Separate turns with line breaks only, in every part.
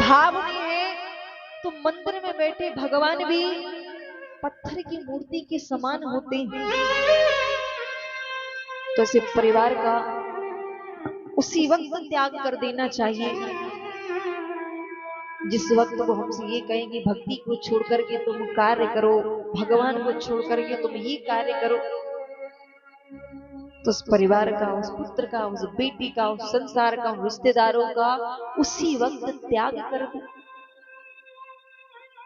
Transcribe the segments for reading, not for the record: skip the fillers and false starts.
भाव नहीं है तो मंदिर में बैठे भगवान भी पत्थर की मूर्ति के समान होते हैं। तो ऐसे परिवार का उसी वक्त त्याग कर देना चाहिए जिस वक्त वो हमसे ये कहें कि भक्ति को छोड़ करके तुम कार्य करो, भगवान को छोड़ करके तुम ये कार्य करो, तो उस परिवार का, उस पुत्र का, उस बेटी का, उस संसार का, उन रिश्तेदारों का उसी वक्त त्याग कर दो।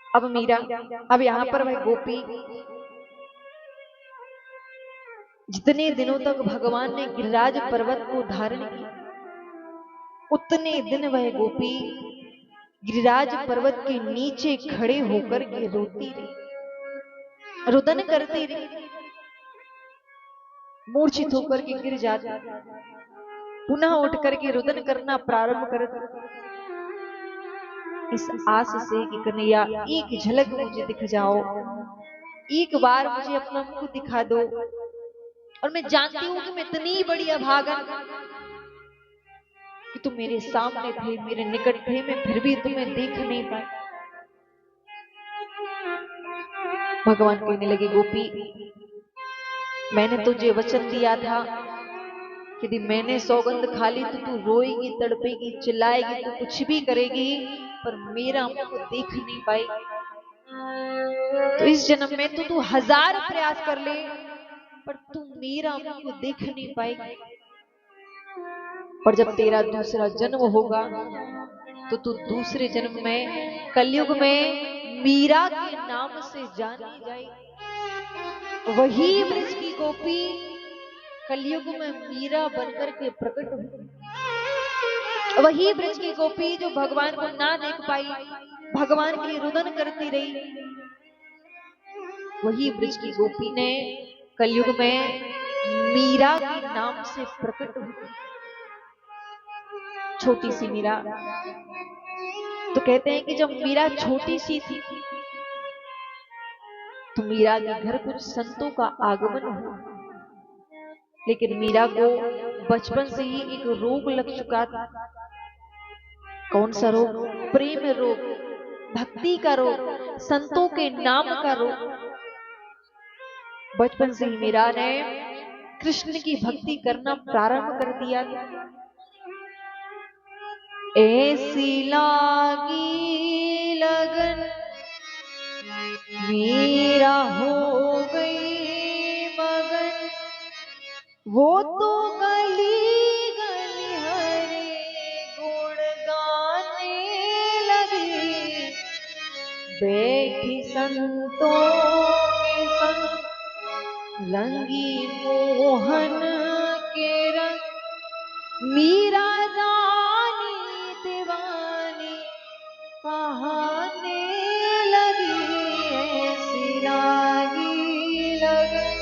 अब मीरा, अब यहां पर वह गोपी जितने दिनों तक भगवान ने गिरिराज पर्वत को धारण किया, उतने दिन वह गोपी गिरिराज पर्वत के नीचे खड़े होकर के रोती रही, रुदन करती रही, मूर्छित होकर के गिर जाती, पुनः उठ करके रुदन करना प्रारंभ कर दी, इस आस से कि कन्हैया एक झलक मुझे दिख जाओ, एक बार मुझे अपना मुख दिखा दो। और मैं जानती हूं कि मैं इतनी बड़ी अभागन कि तुम मेरे सामने थे, मेरे निकट थे, मैं फिर भी तुम्हें देख नहीं पाई। भगवान कहने लगे, गोपी मैंने तुझे वचन दिया था कि यदि मैंने सौगंध खा ली तो तू रोएगी, तड़पेगी, चिल्लाएगी, तू कुछ भी करेगी, पर मेरा मुख देख नहीं पाई। तो इस जन्म में तो तू 1000 प्रयास कर ले, पर तू मेरा मुख देख नहीं पाएगी। पर जब तेरा दूसरा जन्म होगा तो तू दूसरे जन्म में कलयुग में मीरा के नाम से जानी जाएगी। वही ब्रज की गोपी कलयुग में मीरा बनकर के प्रकट हुई। वही ब्रज की गोपी जो भगवान को ना देख पाई, भगवान की रुदन करती रही, वही ब्रज की गोपी ने कलयुग में मीरा के नाम से प्रकट हुई। छोटी सी मीरा। तो कहते हैं कि जब मीरा छोटी सी थी तो मीरा के घर कुछ संतों का आगमन हुआ, लेकिन मीरा को बचपन से ही एक रोग लग चुका था। कौन सा रोग? प्रेम रोग, भक्ति का रोग, संतों के नाम का रोग। बचपन से ही मीरा ने कृष्ण की भक्ति करना प्रारंभ कर दिया। ऐसी लागी लगन मीरा हो गई मगन, वो तो गली गली हरे गुण गाने लगी, बैठी संतों के संग रंगी मोहन के रंग, मीरा रानी दीवानी कहाने लगी। ऐसी लागी लगन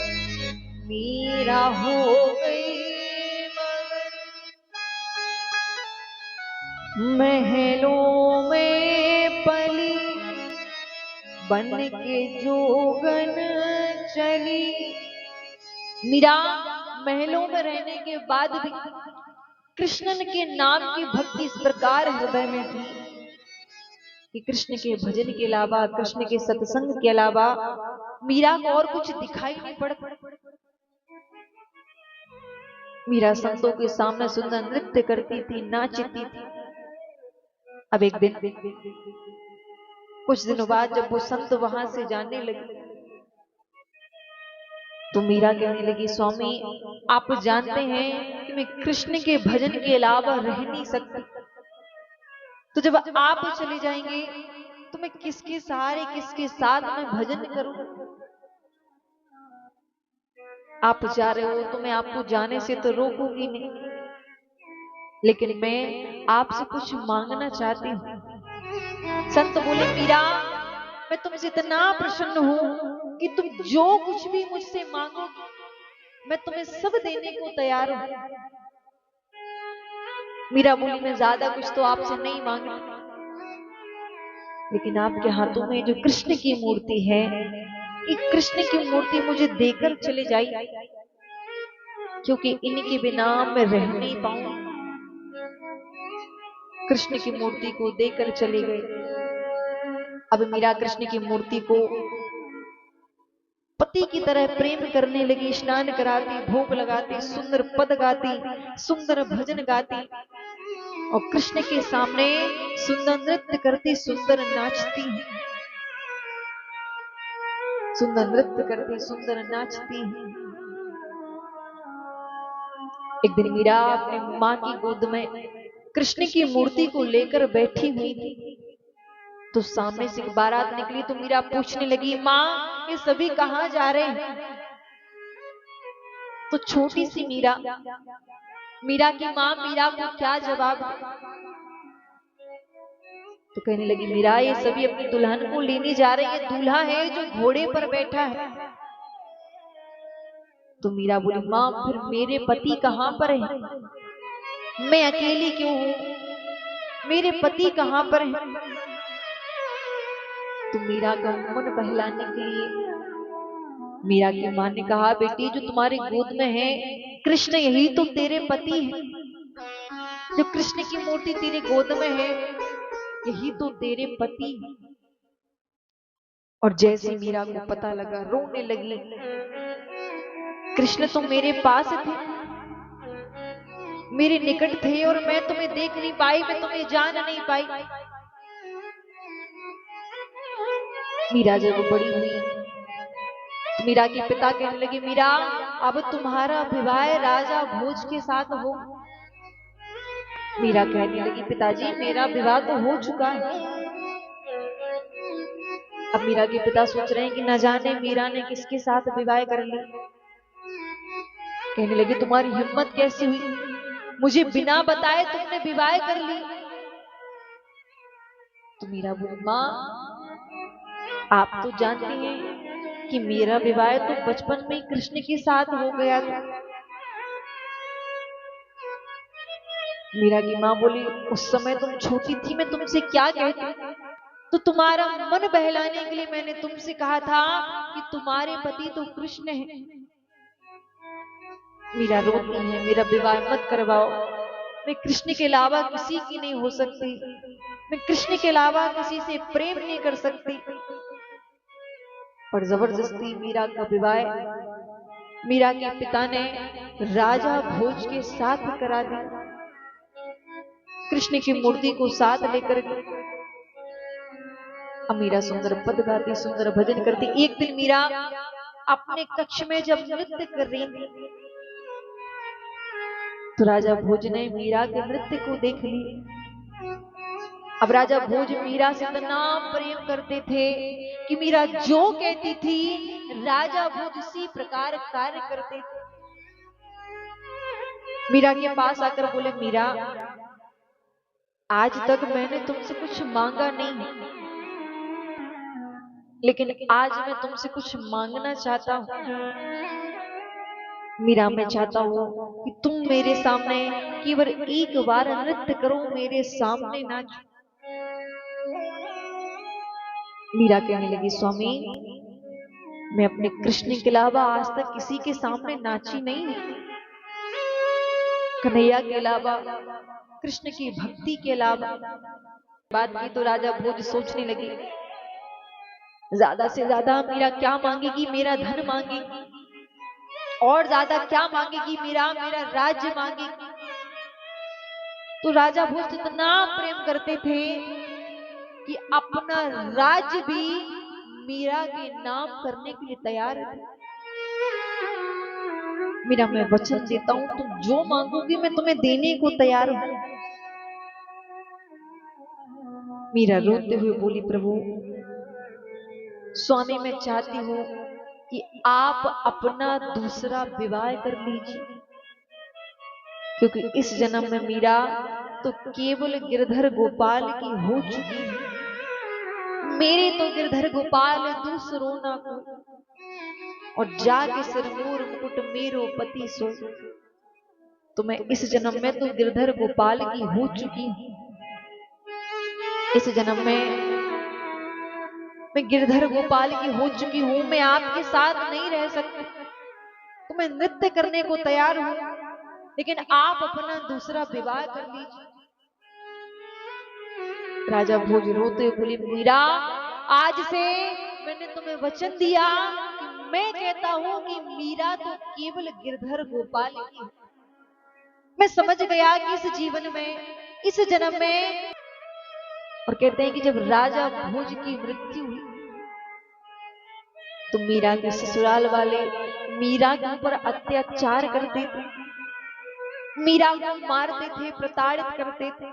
मीरा हो गई मगन, महलों में पली बन के जोगन चली। मीरा महलों में रहने के बाद भी कृष्ण के नाम की भक्ति इस प्रकार हृदय में थी कि कृष्ण के भजन के अलावा, कृष्ण के सत्संग के अलावा मीरा को और कुछ दिखाई नहीं पड़ता। मीरा संतों के सामने सुंदर नृत्य करती थी, नाचती थी। अब एक दिन, कुछ दिनों बाद जब वो संत वहां से जाने लगे तो मीरा कहने लगी, स्वामी आप जानते हैं कि मैं कृष्ण के भजन के अलावा रह नहीं सकती, तो जब आप चले जाएंगे तो मैं किसके सहारे, किसके साथ मैं भजन करूं? आप जा रहे हो तो मैं आपको जाने से तो रोकूंगी नहीं, लेकिन मैं आपसे कुछ मांगना चाहती हूँ। संत बोले, मीरा मैं तुमसे इतना प्रसन्न हूं कि तुम जो कुछ भी मुझसे मांगोगी मैं तुम्हें सब देने को तैयार हूं। मीरा बोली, मैं ज्यादा कुछ तो आपसे नहीं मांगती, लेकिन आपके हाथों में जो कृष्ण की मूर्ति है, एक कृष्ण की मूर्ति मुझे देकर चले जाइए, क्योंकि इनके बिना मैं रह नहीं पाऊंगी। कृष्ण की मूर्ति को देकर चले गए। अब मीरा कृष्ण की मूर्ति को पति की तरह प्रेम करने लगी, स्नान कराती, भोग लगाती, सुंदर पद गाती, सुंदर भजन गाती और कृष्ण के सामने सुंदर नृत्य करती, सुंदर नाचती, सुंदर नृत्य करती, सुंदर नाचती। एक दिन मीरा अपनी माँ की गोद में कृष्ण की मूर्ति को लेकर बैठी हुई थी, तो सामने से एक बारात निकली। तो मीरा पूछने लगी, माँ ये सभी कहाँ जा रहे हैं? तो छोटी सी मीरा, मीरा की माँ मीरा को क्या जवाब? तो कहने लगी, मीरा ये सभी अपनी दुल्हन को लेने जा रहे हैं, दूल्हा है जो घोड़े पर बैठा है। तो मीरा बोली, माँ फिर मेरे पति कहाँ पर है? मैं अकेली क्यों हूं? मेरे पति कहाँ पर है? तो मीरा का मन बहलाने के लिए मीरा की माँ ने कहा, बेटी जो तुम्हारे गोद में है कृष्ण यही तो तेरे पति है। जो कृष्ण की मूर्ति तेरे गोद में है यही तो तेरे पति है। और जैसे मीरा को पता लगा रोने लगी। कृष्ण तो मेरे पास थे, मेरे निकट थे और मैं तुम्हें देख नहीं पाई, मैं तुम्हें जान नहीं पाई। मीरा जब बड़ी हुई तो मीरा के पिता कहने लगे, मीरा अब तुम्हारा विवाह राजा भोज के साथ हो। मीरा कहने लगी, पिताजी मेरा विवाह तो हो चुका है। अब मीरा के पिता सोच रहे हैं कि न जाने मीरा ने किसके साथ विवाह कर ली। कहने लगे, तुम्हारी हिम्मत कैसी हुई, मुझे बिना बताए तुमने विवाह कर ली? तो मीरा बोली, माँ आप तो जानती हैं कि मेरा विवाह तो बचपन में कृष्ण के साथ हो गया था। मीरा की माँ बोली, उस समय तुम छोटी थी, मैं तुमसे क्या कहती? तो तुम्हारा मन बहलाने के लिए मैंने तुमसे कहा था कि तुम्हारे पति तो कृष्ण है। मीरा रोती है, मेरा विवाह मत करवाओ, मैं कृष्ण के अलावा किसी की नहीं हो सकती, मैं कृष्ण के अलावा किसी से प्रेम नहीं कर सकती। पर जबरदस्ती मीरा का विवाह मीरा के पिता ने राजा भोज के साथ करा दिया। कृष्ण की मूर्ति को साथ लेकर मीरा सुंदर पद गाती, सुंदर भजन करती। एक दिन मीरा अपने कक्ष में जब नृत्य कर रही थी तो राजा भोज ने मीरा के नृत्य को देख ली। अब राजा भोज मीरा से इतना प्रेम करते थे कि मीरा जो कहती थी राजा भोज उसी प्रकार कार्य करते थे। मीरा के पास आकर बोले, मीरा आज तक मैंने तुमसे कुछ मांगा नहीं, लेकिन आज मैं तुमसे कुछ मांगना चाहता हूँ। मीरा मैं चाहता हूँ कि तुम मेरे सामने केवल एक बार नृत्य करो, मेरे सामने नाच। मीरा कहने लगी, स्वामी मैं अपने कृष्ण के अलावा आज तक किसी के सामने नाची नहीं, कन्हैया के अलावा, कृष्ण की भक्ति के अलावा। बात की तो राजा भोज सोचने लगे, ज्यादा से ज्यादा मीरा क्या मांगेगी? मेरा धन मांगेगी, और ज्यादा क्या मांगेगी? मेरा राज्य मांगेगी। तो राजा भोज इतना प्रेम करते थे कि अपना राज्य भी मीरा के नाम करने के लिए तैयार है। मीरा मैं वचन देता हूं, तुम जो मांगोगी मैं तुम्हें देने को तैयार हूं। मीरा रोते हुए बोली, प्रभु स्वामी मैं चाहती हूँ कि आप अपना दूसरा विवाह कर लीजिए, क्योंकि इस जन्म में मीरा तो केवल गिरधर गोपाल की हो चुकी है। मेरे तो गिरधर गोपाल दूसरो ना को, और जाके सिरमूर मुकुट मेरो पति सो। तो मैं इस जन्म में तो गिरधर गोपाल की हो चुकी हूँ, इस जन्म में मैं गिरधर गोपाल की हो चुकी हूं, मैं आपके साथ नहीं रह सकती। तो मैं नृत्य करने को तैयार हूं, लेकिन आप अपना दूसरा विवाह कर लीजिए। राजा भोज रोते हुए बोली, मीरा आज से मैंने तुम्हें वचन दिया कि मैं कहता हूं कि मीरा तो केवल गिरधर गोपाल की है। मैं समझ गया कि इस जीवन में, इस जन्म में, और कहते हैं कि जब राजा भोज की मृत्यु हुई तो मीरा के ससुराल वाले मीरा के ऊपर अत्याचार करते थे, मीरा को मारते थे, प्रताड़ित करते थे।